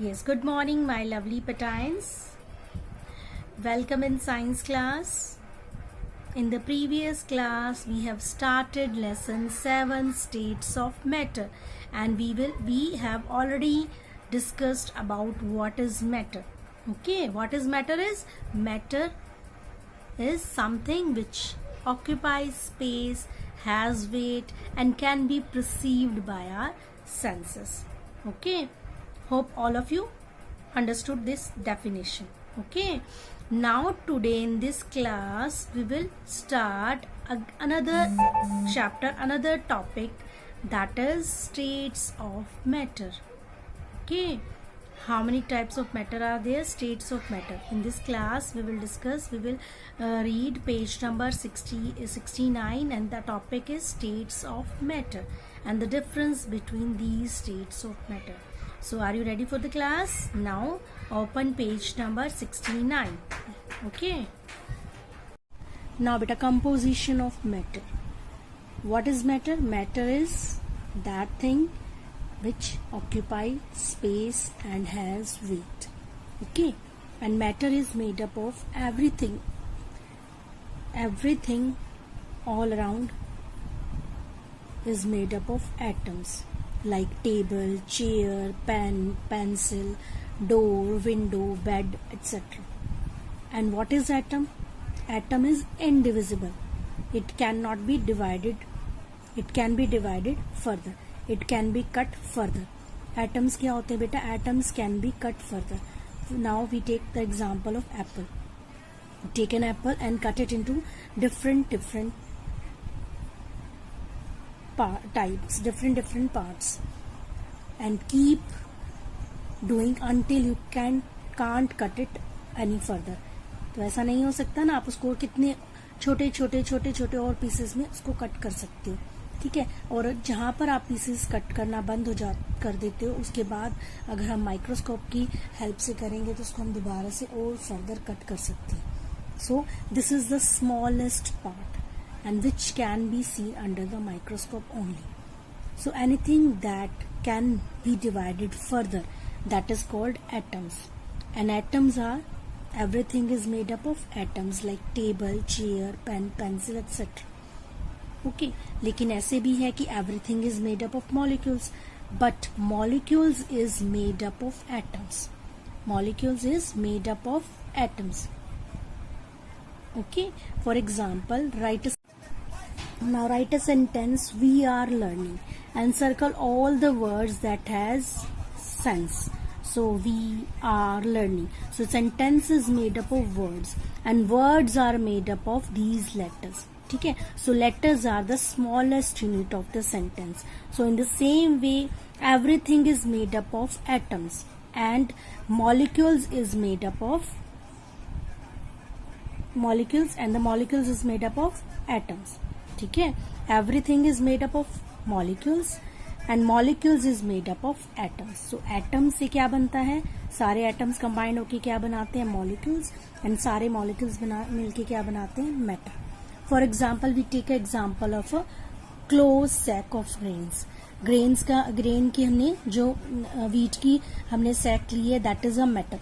Yes, good morning, my lovely Patines. Welcome in science class. In the previous class, we have started lesson 7 states of matter, and we have already discussed about what is matter. Okay, what is matter is? Matter is something which occupies space, has weight, and can be perceived by our senses. Okay, hope all of you understood this definition. Okay, now today in this class we will start another chapter, another topic, that is states of matter. Okay, how many types of matter are there? States of matter. In this class we will discuss, we will read page number 69, and the topic is states of matter and the difference between these states of matter. So are you ready for the class? Now open page number 69. Okay, now beta, composition of matter. What is matter? Matter is that thing which occupies space and has weight. Okay, and matter is made up of everything all around is made up of atoms, like table, chair, pen, pencil, door, window, bed, etc. And what is atom? Atom is indivisible. It cannot be divided. It can be divided further. It can be cut further. Atoms क्या होते हैं बेटा? Atoms can be cut further. Now we take the example of apple. Take an apple and cut it into different types, different parts, and keep doing until you can't cut it any further. तो ऐसा नहीं हो सकता ना, आप उसको कितने छोटे और पीसेस में उसको कट कर सकते हो. ठीक है, और जहां पर आप पीसेस कट करना बंद कर देते हो, उसके बाद अगर हम माइक्रोस्कोप की हेल्प से करेंगे तो उसको हम दोबारा से और फर्दर कट कर सकते हैं. So this is the smallest part and which can be seen under the microscope only. So anything that can be divided further, that is called atoms. And atoms are, everything is made up of atoms, like table, chair, pen, pencil, etc. Okay, लेकिन ऐसे भी है कि everything is made up of molecules, but molecules is made up of atoms. Molecules is made up of atoms. Okay, for example, write a sentence, we are learning, and circle all the words that has sense. So we are learning. So sentence is made up of words, and words are made up of these letters. ठीक है, so letters are the smallest unit of the sentence. So in the same way, everything is made up of atoms, and molecules is made up of molecules, and the molecules is made up of atoms. ठीक है, everything is made up of molecules and molecules is made up of atoms. So atoms से क्या बनता है? सारे atoms combine होके क्या बनाते हैं? Molecules. and सारे molecules मिलके क्या बनाते हैं? Matter. For example, we take an example of a closed sack of grains. grain की हमने जो wheat की हमने sack ली है, that is a matter.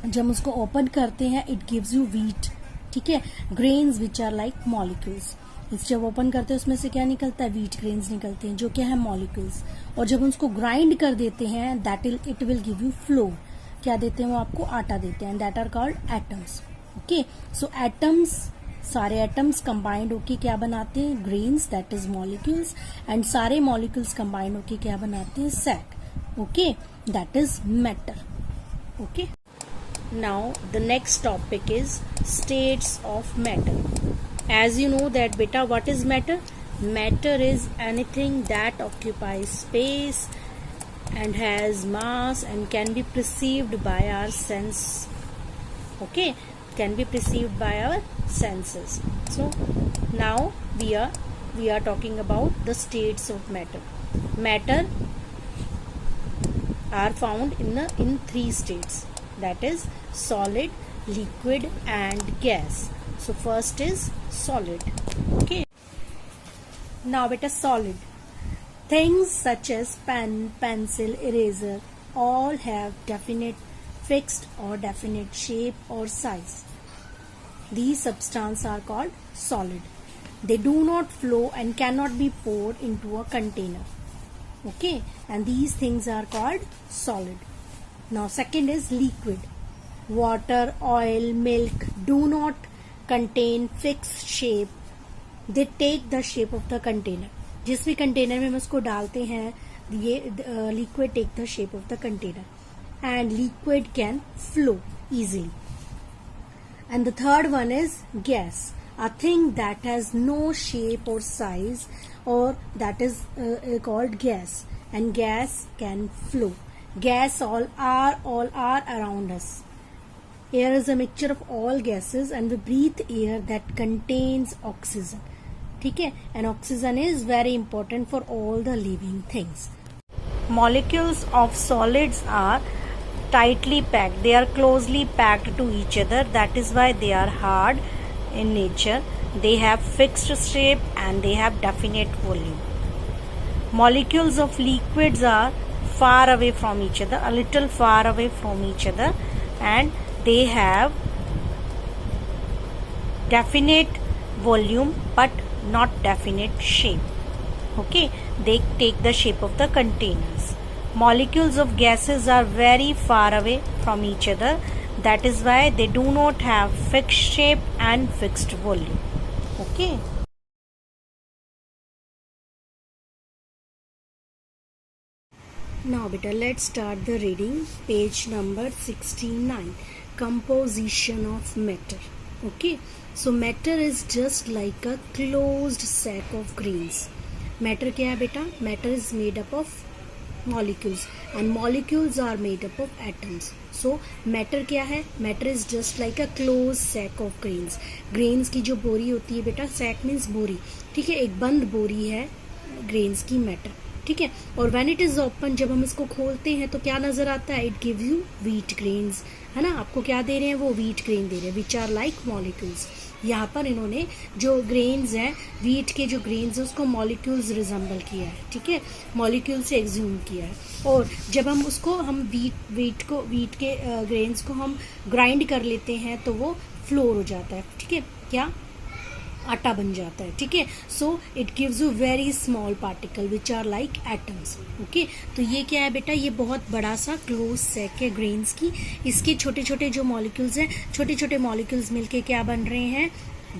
जब हम उसको open करते हैं, it gives you wheat. ठीक है, grains which are like molecules. इस जब ओपन करते हैं उसमें से क्या निकलता है? व्हीट ग्रेन्स निकलते हैं, जो क्या है? मॉलिक्यूल्स. और जब उसको ग्राइंड कर देते हैं, that it will give you flour. क्या देते हैं? वो आपको आटा देते हैं, that are called atoms. Okay, so atoms, सारे एटम्स कंबाइंड होके क्या बनाते हैं? Grains, that is molecules. And सारे मॉलिक्यूल्स कंबाइंड होके क्या बनाते हैं? Sack. Okay, that is matter. Okay, now the next topic is states of matter. As you know that beta, what is matter? Matter is anything that occupies space and has mass and can be perceived by our sense. Okay, can be perceived by our senses. So now we are talking about the states of matter. Matter are found in three states, that is solid, liquid and gas. So first is solid. Okay, now beta, solid. Things such as pen, pencil, eraser, all have definite fixed or definite shape or size. These substances are called solid. They do not flow and cannot be poured into a container. Okay, and these things are called solid. Now second is liquid. Water, oil, milk do not contain fixed shape. They take the shape of the container. जिस भी container में हम उसको डालते हैं, ये liquid take the shape of the container, and liquid can flow easily. And the third one is gas, a thing that has no shape or size, or that is called gas, and gas can flow. Gas all are around us. Air is a mixture of all gases and we breathe air that contains oxygen. ठीक है, and oxygen is very important for all the living things. Molecules of solids are tightly packed. They are closely packed to each other. That is why they are hard in nature. They have fixed shape and they have definite volume. Molecules of liquids are far away from each other, a little far away from each other, and they have definite volume but not definite shape. Okay, they take the shape of the containers. Molecules of gases are very far away from each other. That is why they do not have fixed shape and fixed volume. Okay. Now beta, let's start the reading. Page number 69. Composition of matter. Okay, so matter is just like a closed sack of grains. Matter क्या है बेटा? Matter is made up of molecules and molecules are made up of atoms. So matter क्या है? Matter is just like a closed sack of grains. Grains की जो बोरी होती है बेटा, sack means बोरी, ठीक है, एक बंद बोरी है grains की matter, ठीक है. और व्हेन इट इज ओपन, जब हम इसको खोलते हैं तो क्या नजर आता है? It give you wheat grains, है ना. आपको क्या दे रहे हैं? वो व्हीट ग्रेन दे रहे हैं, विच आर लाइक मॉलिक्यूल्स. यहाँ पर इन्होंने जो ग्रेन्स हैं, व्हीट के जो ग्रेन्स है, उसको मॉलिक्यूल्स रिजेंबल किया है, ठीक है, मॉलिक्यूल से एग्ज्यूम किया है. और जब हम उसको व्हीट के ग्रेन्स को हम ग्राइंड कर लेते हैं तो वो फ्लोर हो जाता है, ठीक है, क्या आटा बन जाता है, ठीक है. So it gives you very small particle which are like atoms. Okay, तो ये क्या है बेटा? ये बहुत बड़ा सा क्लोज सेक है ग्रेन्स की. इसके छोटे छोटे जो मॉलिक्यूल्स हैं, छोटे छोटे मॉलिक्यूल्स मिलके क्या बन रहे हैं?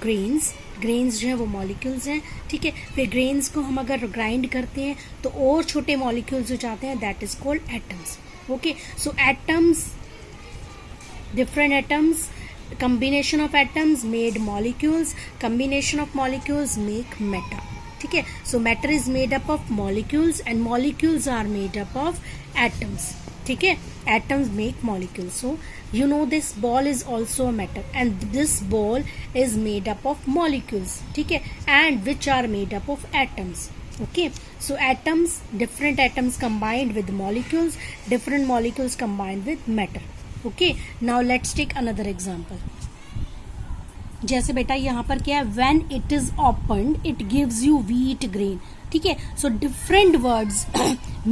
ग्रेन्स. ग्रेन्स जो है वो मॉलिक्यूल्स हैं, ठीक है. फिर ग्रेन्स को हम अगर ग्राइंड करते हैं तो और छोटे मॉलिक्यूल्स हो जाते हैं, that is called atoms. Okay, so atoms, different atoms, combination of atoms made molecules, combination of molecules make matter. ठीक है, so matter is made up of molecules and molecules are made up of atoms. ठीक है, atoms make molecules. So you know this ball is also a matter and this ball is made up of molecules. ठीक है, and which are made up of atoms. Okay, so atoms, different atoms combined with molecules, different molecules combined with matter. Okay, now let's take another example. जैसे बेटा यहाँ पर क्या है? When it is opened, it gives you wheat grain. ठीक है, so different words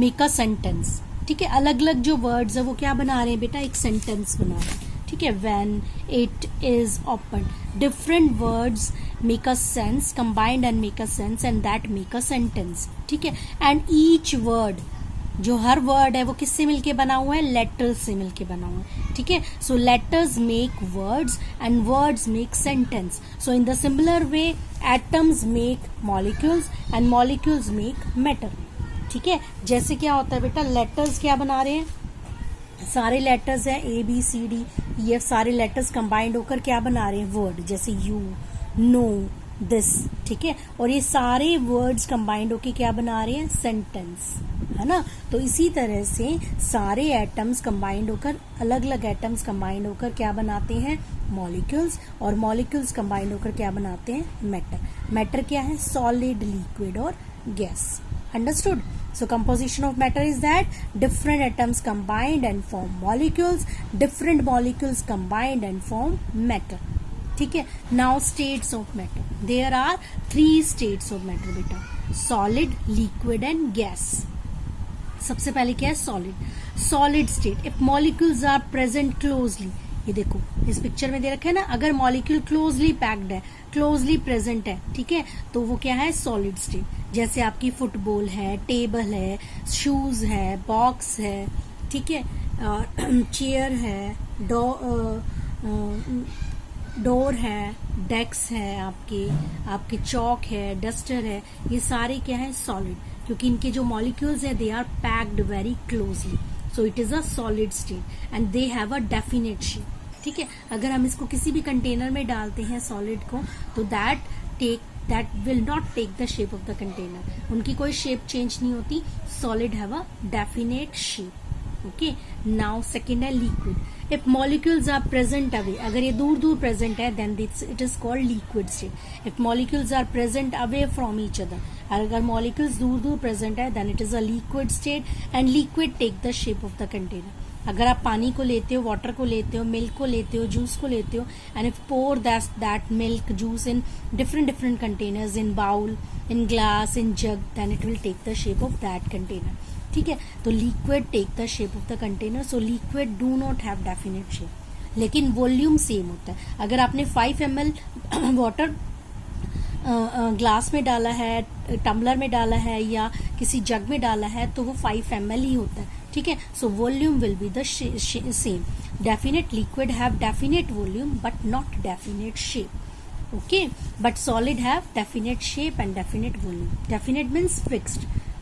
make a sentence. ठीक है, अलग अलग जो words है वो क्या बना रहे हैं बेटा? एक sentence बना रहे हैं. ठीक है, when it is opened, different words make a sense, combined and make a sense, and that make a sentence. ठीक है, and each word, जो हर वर्ड है वो किससे मिलके बना हुआ है? लेटर्स से मिलके बना हुआ है. ठीक है, so letters make words and words make sentence. So in the similar way atoms make molecules and molecules make matter. ठीक है, जैसे क्या होता है बेटा? लेटर्स क्या बना रहे हैं? सारे लेटर्स हैं ABCD EF, सारे लेटर्स कंबाइंड होकर क्या बना रहे हैं? वर्ड. जैसे यू, नो, दिस. ठीक है, और ये सारे वर्ड्स कंबाइंड होकर क्या बना रहे हैं? सेंटेंस, है ना. तो इसी तरह से सारे एटम्स कंबाइंड होकर, अलग अलग एटम्स कंबाइंड होकर क्या बनाते हैं? मॉलिक्यूल्स. और मॉलिक्यूल्स कंबाइंड होकर क्या बनाते हैं? मैटर. मैटर क्या है? सॉलिड, लिक्विड और gas. Understood? So composition of matter is that different atoms combined and form molecules, different molecules combined and form matter. ठीक है, now states of matter. There are 3 states of matter बेटा: solid, liquid and gas. सबसे पहले क्या है? Solid. Solid state, if molecules are present closely, ये देखो इस पिक्चर में दे रखा है ना, अगर मॉलिक्यूल क्लोजली पैक्ड है, क्लोजली प्रेजेंट है, ठीक है, तो वो क्या है, सॉलिड स्टेट। जैसे आपकी फुटबॉल है, टेबल है, शूज है, बॉक्स है, ठीक है, चेयर है, डोर है, डेस्क है, आपके चौक है, डस्टर है, ये सारे क्या है, सॉलिड, क्योंकि इनके जो मॉलिक्यूल्स है they are packed very closely, so it is a solid state and they have a definite shape, ठीक है। अगर हम इसको किसी भी कंटेनर में डालते हैं सॉलिड को, तो that will not take the shape of the container, उनकी कोई शेप चेंज नहीं होती, solid have a definite shape. Okay, now second है liquid, if molecules are present away, अगर ये दूर दूर प्रेजेंट है then it is called liquid state. If molecules are present away from each other, अगर molecules दूर दूर प्रेजेंट है then it is a liquid state and liquid take the shape of the container. अगर आप पानी को लेते हो, वाटर को लेते हो, मिल्क को लेते हो, जूस को लेते हो, and if pour that milk juice in different containers, in bowl, in glass, in jug, then it will take the shape of that container, ठीक है। तो liquid take the shape of the container, so liquid do not have definite shape, लेकिन volume same होता है। अगर आपने 5 ml water glass में डाला है, टम्बलर में डाला है या किसी जग में डाला है, तो वो 5 ml ही होता है, ठीक है। So volume will be the same. Definite liquid have definite volume but not definite shape, okay, but solid have definite shape and definite volume. Definite means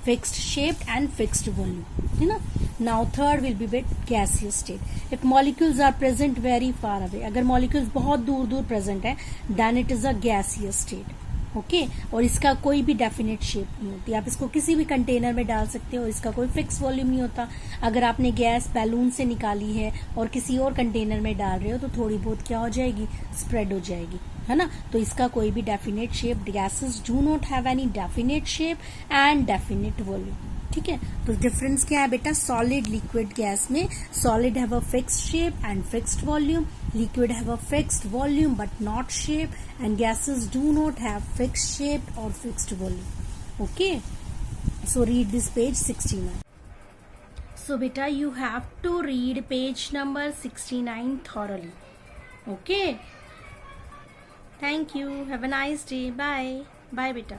fixed shape and fixed volume, है ना। Now third will be with gaseous state. If molecules are present very far away, अगर molecules बहुत दूर दूर present है, then it is a gaseous state, okay, और इसका कोई भी डेफिनेट शेप नहीं होती। आप इसको किसी भी कंटेनर में डाल सकते हो, इसका कोई फिक्स वॉल्यूम नहीं होता। अगर आपने गैस बैलून से निकाली है और किसी और कंटेनर में डाल रहे हो तो थोड़ी बहुत क्या हो जाएगी, स्प्रेड हो जाएगी, है ना। तो इसका कोई भी definite shape, gases do not have any definite shape and definite volume, ठीक है। तो डिफरेंस क्या है बेटा, सॉलिड लिक्विड गैस में solid have a fixed shape and fixed volume, liquid have a fixed volume but not shape, and gases do not have fixed shape और fixed volume, okay. So read this page 69. So beta, you have to read page number 69 thoroughly, okay. Thank you, have a nice day, bye bye beta.